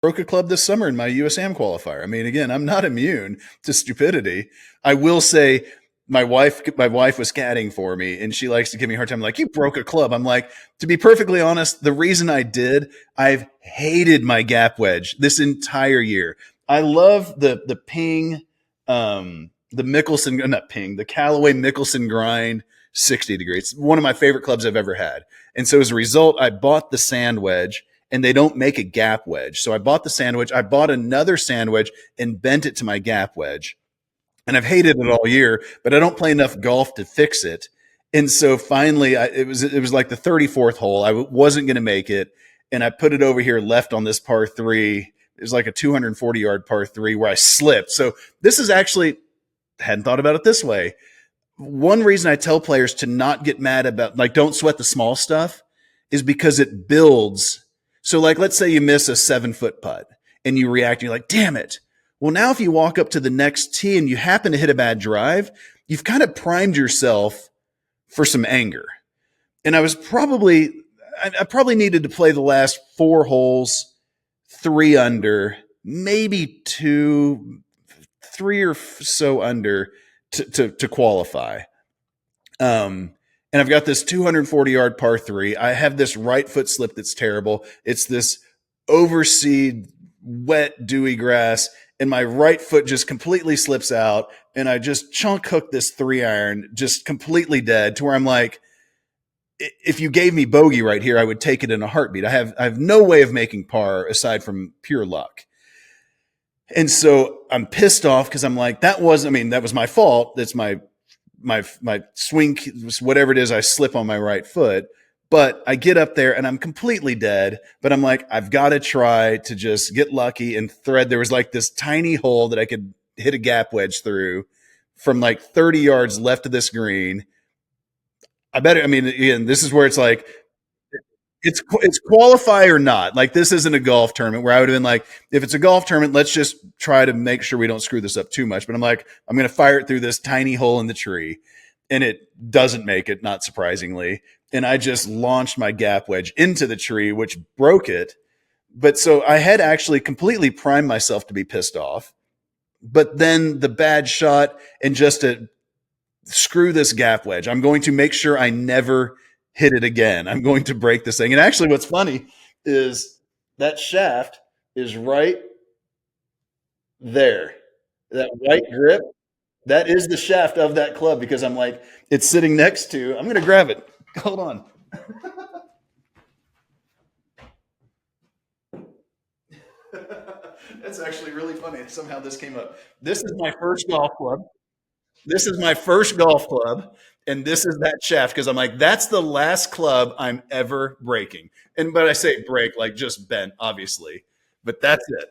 broke a club this summer in my USAM qualifier. I mean, again, I'm not immune to stupidity. I will say my wife was caddying for me and she likes to give me a hard time like, you broke a club. I'm like, to be perfectly honest, the reason I did, I've hated my gap wedge this entire year. I love the ping, the Mickelson, not ping, the Callaway Mickelson grind 60 degrees. One of my favorite clubs I've ever had. And so as a result, I bought the sand wedge and they don't make a gap wedge. So I bought the sand wedge. I bought another sand wedge and bent it to my gap wedge. And I've hated it all year, but I don't play enough golf to fix it. And so finally, it was like the 34th hole. I wasn't going to make it, and I put it over here left on this par three. It was like a 240-yard par three where I slipped. So this is actually, hadn't thought about it this way. One reason I tell players to not get mad about, like, don't sweat the small stuff is because it builds. So, like, let's say you miss a 7-foot putt and you react, and you're like, damn it. Well, now if you walk up to the next tee and you happen to hit a bad drive, you've kind of primed yourself for some anger. And I probably needed to play the last 4 holes 3 under, maybe 3 or so under to qualify. And I've got this 240-yard par 3. I have this right foot slip that's terrible. It's this overseed, wet, dewy grass, and my right foot just completely slips out, and I just chunk hook this 3-iron, just completely dead, to where I'm like, if you gave me bogey right here, I would take it in a heartbeat. I have no way of making par aside from pure luck. And so I'm pissed off because I'm like, that was my fault. That's my swing, whatever it is, I slip on my right foot. But I get up there and I'm completely dead. But I'm like, I've got to try to just get lucky and thread. There was like this tiny hole that I could hit a gap wedge through from like 30 yards left of this green. Again, this is where it's like, it's qualify or not. Like, this isn't a golf tournament where I would have been like, if it's a golf tournament, let's just try to make sure we don't screw this up too much. But I'm like, I'm going to fire it through this tiny hole in the tree, and it doesn't make it, not surprisingly. And I just launched my gap wedge into the tree, which broke it. But so I had actually completely primed myself to be pissed off. But then the bad shot, and just to screw this gap wedge, I'm going to make sure I never hit it again. I'm going to break this thing. And actually, what's funny is that shaft is right there. That white grip, that is the shaft of that club, because I'm like, it's sitting next to, I'm going to grab it. Hold on. That's actually really funny. Somehow this came up. This is my first golf club. This is my first golf club, and this is that shaft, because I'm like, that's the last club I'm ever breaking. But I say break like just bent, obviously, but that's it.